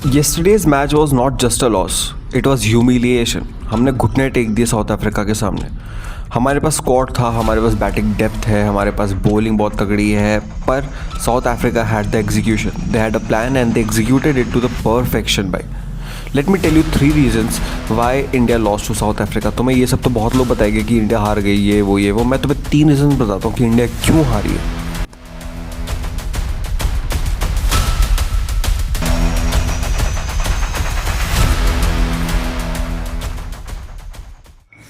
Yesterday's match was not just a loss, it was humiliation. हमने घुटने take दिए south Africa के सामने। हमारे पास स्क्वाड था, हमारे पास बैटिंग डेप्थ है, हमारे पास बॉलिंग बहुत तगड़ी है, पर South Africa had the execution. They had a plan and they executed it to the perfection भाई। Let me tell you 3 reasons why India loss to South Africa. तुम्हें ये सब तो बहुत लोग बताएंगे कि इंडिया हार गई, ये वो। मैं तुम्हें 3 रीजन बताता हूँ कि इंडिया क्यों हारी है।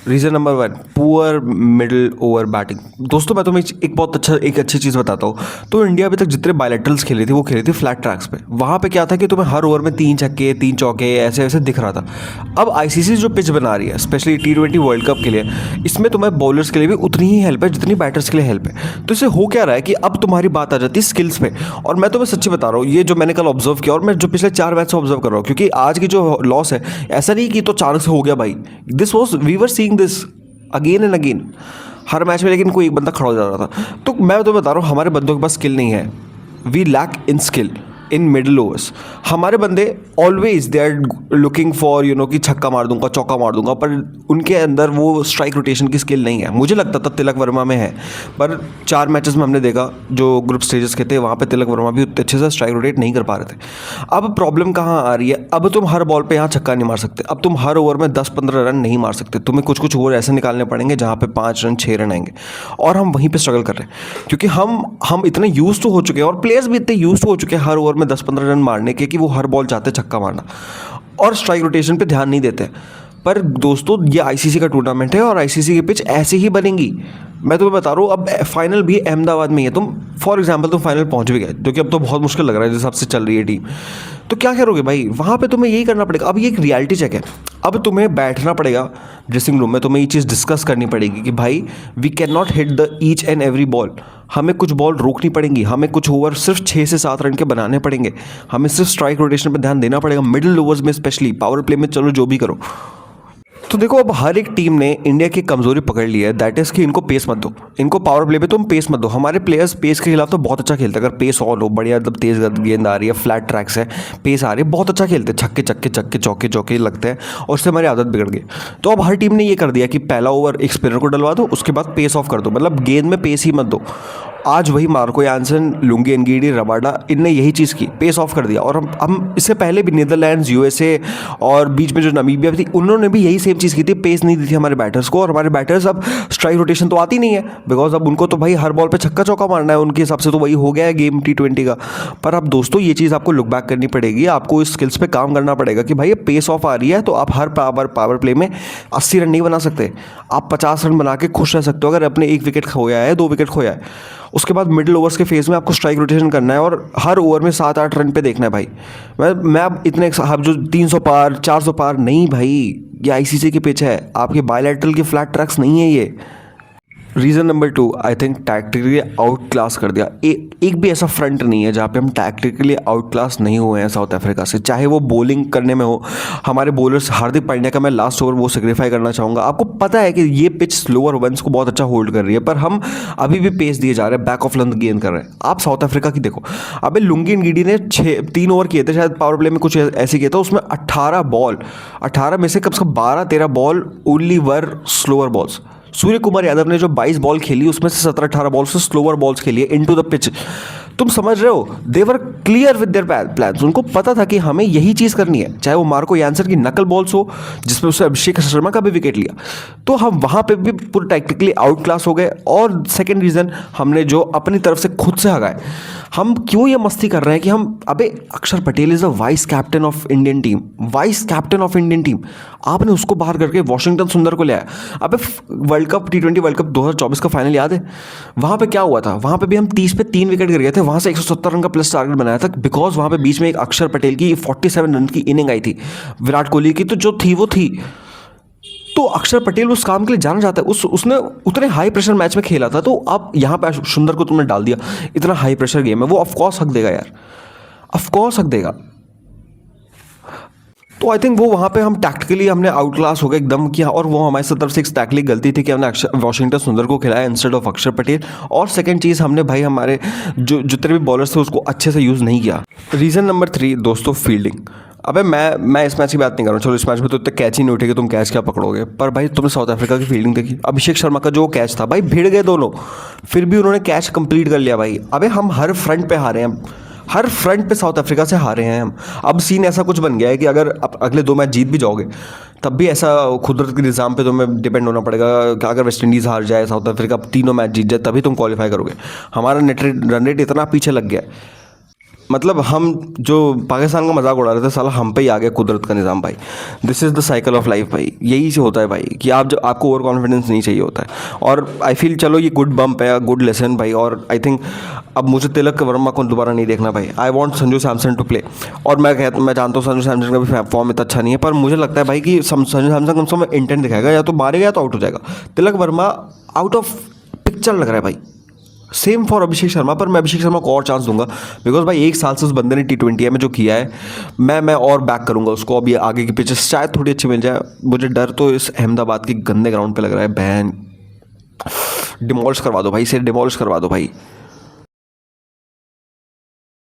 Reason number 1, poor middle over batting. दोस्तों मैं तुम्हें एक अच्छी चीज़ बताता हूँ। तो इंडिया अभी तक जितने बायलैटरल्स खेले थे वो खेले थे फ्लैट ट्रैक्स पे। वहाँ पे क्या था कि तुम्हें हर ओवर में 3 छक्के 3 चौके ऐसे ऐसे दिख रहा था। अब आईसीसी जो पिच बना रही है स्पेशली T20 वर्ल्ड कप के लिए, इसमें तुम्हें बॉलर्स के लिए भी उतनी ही हेल्प है जितनी बैटर्स के लिए हेल्प है। तो इससे हो क्या रहा है कि अब तुम्हारी बात आ जाती है स्किल्स पे। और मैं तुम्हें सच्ची बता रहा हूँ, ये जो मैंने कल ऑब्जर्व किया और मैं जो पिछले 4 मैच से ऑब्जर्व कर रहा हूँ, क्योंकि आज की जो लॉस है ऐसा नहीं कि तो अचानक से हो गया भाई। This was we were seeing this again and again हर मैच में, लेकिन कोई एक बंदा खड़ा हो जा रहा था। तो मैं तो बता रहा हूँ हमारे बंदों के पास स्किल नहीं है। We lack in skill in middle overs. हमारे बंदे always they are looking for कि छक्का मार दूंगा चौका मार दूंगा, पर उनके अंदर वो स्ट्राइक रोटेशन की स्किल नहीं है। मुझे लगता था तिलक वर्मा में है, पर 4 मैचेस में हमने देखा जो ग्रुप स्टेजेस के थे वहाँ पे तिलक वर्मा भी उतने अच्छे से स्ट्राइक रोटेट नहीं कर पा रहे थे। अब प्रॉब्लम कहाँ आ रही है, अब तुम हर बॉल पे यहाँ छक्का नहीं मार सकते। अब तुम हर ओवर में 10-15 रन नहीं मार सकते। तुम्हें कुछ कुछ ओवर ऐसे निकालने पड़ेंगे जहाँ पे 5 रन 6 रन आएंगे, और हम वहीं पे स्ट्रगल कर रहे हैं क्योंकि हम इतने यूज टू हो चुके हैं और प्लेयर्स भी इतने यूज टू हो चुके हैं हर ओवर में 10-15 रन मारने के कि वो हर बॉल चाहते छक्का मारना और स्ट्राइक रोटेशन पे ध्यान नहीं देते। पर दोस्तों ये आईसीसी का टूर्नामेंट है और आईसीसी की पिच ऐसे ही बनेंगी। मैं तुम्हें बता रहा हूँ, अब फाइनल भी अहमदाबाद में ही है। तुम फॉर एग्जांपल तुम फाइनल पहुंच भी गए, जो कि अब तो बहुत मुश्किल लग रहा है जिस हिसाब से चल रही है टीम। तो क्या करोगे भाई, वहाँ पे तुम्हें यही करना पड़ेगा। अब ये एक रियलिटी चेक है। अब तुम्हें बैठना पड़ेगा ड्रेसिंग रूम में, तुम्हें ये चीज़ डिस्कस करनी पड़ेगी कि भाई we can not hit the each and every ball. हमें कुछ बॉल रोकनी पड़ेंगी, हमें कुछ ओवर सिर्फ 6 से 7 रन के बनाने पड़ेंगे, हमें सिर्फ स्ट्राइक रोटेशन पर ध्यान देना पड़ेगा। मिडिल ओवर्स में स्पेशली, पावर प्ले में चलो जो भी करो। तो देखो अब हर एक टीम ने इंडिया की कमजोरी पकड़ ली है, दैट इज़ कि इनको पेस मत दो, इनको पावर प्ले पे तुम पेस मत दो। हमारे प्लेयर्स पेस के खिलाफ तो बहुत अच्छा खेलते हैं। अगर पेस ऑन हो, बढ़िया एकदम तेज गेंद आ रही है, फ्लैट ट्रैक्स है, पेस आ रही है, बहुत अच्छा खेलते हैं, छक्के चक्के चक्के चौके चौके लगते हैं, और उससे हमारी आदत बिगड़ गई। तो अब हर टीम ने ये कर दिया कि पहला ओवर एक स्पिनर को डलवा दो, उसके बाद पेस ऑफ कर दो, मतलब गेंद में पेस ही मत दो। आज वही Marco Jansen, Lungi Ngidi, Rabada, इनने यही चीज़ की, पेस ऑफ कर दिया। और हम इससे पहले भी नीदरलैंड्स, यूएसए और बीच में जो नामीबिया थी, उन्होंने भी यही सेम चीज़ की थी, पेस नहीं दी थी हमारे बैटर्स को। और हमारे बैटर्स अब स्ट्राइक रोटेशन तो आती नहीं है, बिकॉज अब उनको तो भाई हर बॉल पे छक्का चौका मारना है, उनके हिसाब से तो वही हो गया है गेम T20 का। पर अब दोस्तों ये चीज़ आपको लुक बैक करनी पड़ेगी, आपको इस स्किल्स पे काम करना पड़ेगा कि भाई ये पेस ऑफ आ रही है तो आप हर पावर प्ले में 80 रन नहीं बना सकते। आप 50 रन बना के खुश रह सकते हो अगर अपने 1 विकेट खोया है, 2 विकेट खोया है। उसके बाद मिडिल ओवर्स के फेज़ में आपको स्ट्राइक रोटेशन करना है और हर ओवर में 7-8 रन पे देखना है भाई। मैं अब इतने अब जो 300 पार 400 पार नहीं भाई, ये आईसीसी की पिच है, आपके बायलैटरल के फ्लैट ट्रैक्स नहीं है ये। Reason number 2, I think tactically out class कर दिया। एक भी ऐसा फ्रंट नहीं है जहाँ पे हम टैक्टिकली आउट क्लास नहीं हुए हैं साउथ अफ्रीका से, चाहे वो बॉलिंग करने में हो। हमारे बॉलर्स, हार्दिक पांड्या का मैं लास्ट ओवर वो सेग्रीफाई करना चाहूँगा। आपको पता है कि ये पिच स्लोअर वंस को बहुत अच्छा होल्ड कर रही है, पर हम अभी भी पेस दिए जा रहे हैं, बैक ऑफ लेंथ गेंद कर रहे हैं। आप साउथ अफ्रीका की देखो, अबे लुंगी एनगीडी ने 3 ओवर किए थे शायद, पावर प्ले में कुछ ऐसे किया था, उसमें 18 में से कम से कम 12-13 ball only were slower balls. Suryakumar Yadav ने जो 22 बॉल खेली उसमें से 17-18 बॉल से स्लोअर बॉल्स खेली है इनटू द पिच। तुम समझ रहे हो, देवर क्लियर विद देयर प्लान्स। उनको पता था कि हमें यही चीज़ करनी है, चाहे वो मार्को यानसन की नकल बॉल्स हो जिसमें उससे अभिषेक शर्मा का भी विकेट लिया। तो हम वहाँ पे भी पूरे टैक्टिकली आउट क्लास हो गए। और सेकंड रीज़न, हमने जो अपनी तरफ से खुद से हगाए। हम क्यों ये मस्ती कर रहे हैं कि हम, अबे अक्षर Patel is the vice captain of Indian team, vice captain of Indian team. आपने उसको बाहर करके वॉशिंगटन सुंदर को ले आया। अबे world cup T20 world cup 2024 का फाइनल याद है, वहाँ पे क्या हुआ था? वहाँ पे भी हम 30 पे 3 विकेट गिर गए थे, वहाँ से 170 रन का प्लस टारगेट बनाया था, बिकॉज वहाँ पे बीच में एक अक्षर पटेल की 47 रन की इनिंग आई थी विराट कोहली की, तो जो थी वो थी। तो अक्षर पटेल उस काम के लिए जाना जाता है, उसने उतने हाई प्रेशर मैच में खेला था। तो अब यहाँ पे सुंदर को तुमने डाल दिया, इतना हाई प्रेशर गेम है, वो ऑफकोर्स हक देगा यार, ऑफकोर्स हक देगा। तो आई थिंक वो वहाँ पे हम टैक्टिकली हमने आउट क्लास हो गए एकदम किया, और वो हमारी तरफ से एक टैक्टिकली गलती थी कि हमने वॉशिंगटन सुंदर को खिलाया इंस्टेड ऑफ अक्षर पटेल। और सेकंड चीज़, हमने भाई हमारे जो जितने भी बॉलर्स थे उसको अच्छे से यूज़ नहीं किया। रीज़न नंबर 3 दोस्तों, फील्डिंग। अबे मैं इस मैच की बात नहीं कर रहा हूँ, चलो इस मैच में तो इतने कैच ही नहीं उठे कि तुम कैच क्या पकड़ोगे, पर भाई तुमने साउथ अफ्रीका की फील्डिंग देखी, अभिषेक शर्मा का जो कैच था भाई, भिड़ गए दोनों, फिर भी उन्होंने कैच कंप्लीट कर लिया भाई। अबे हम हर फ्रंट पे हारे हैं, हर फ्रंट पे साउथ अफ्रीका से हारे हैं हम। अब सीन ऐसा कुछ बन गया है कि अगर अगले 2 मैच जीत भी जाओगे तब भी ऐसा कुदरत के निज़ाम पे तुम्हें डिपेंड होना पड़ेगा कि अगर वेस्ट इंडीज़ हार जाए, साउथ अफ्रीका तीनों मैच जीत जाए, तभी तुम क्वालिफाई करोगे। हमारा नेट रन रेट इतना पीछे लग गया है, मतलब हम जो पाकिस्तान का मजाक उड़ा रहे थे, साला हम पे ही आ गया कुदरत का निज़ाम भाई। This is the cycle of life भाई, यही से होता है भाई कि आप जो आपको ओवर कॉन्फिडेंस नहीं चाहिए होता है। और आई फील चलो ये गुड बम्प है, गुड लेसन भाई, और आई थिंक अब मुझे तिलक वर्मा को दोबारा नहीं देखना भाई। I want Sanju Samson to play, और मैं जानता हूँ संजू सैमसन का भी फॉर्म इतना अच्छा नहीं है, पर मुझे लगता है भाई कि संजू सैमसन कम से कम इंटेंट दिखाएगा, या तो मारेगा या तो आउट हो जाएगा। Tilak Varma out of picture लग रहा है भाई। सेम फॉर अभिषेक शर्मा, पर मैं अभिषेक शर्मा को और चांस दूंगा, बिकॉज भाई 1 साल से उस बंदे ने T20 में जो किया है, मैं और बैक करूंगा उसको। अभी आगे की पिचेस शायद थोड़ी अच्छी मिल जाए। मुझे डर तो इस अहमदाबाद के गंदे ग्राउंड पे लग रहा है, बहन डिमोलिश करवा दो भाई, इसे डिमोलिश करवा दो भाई।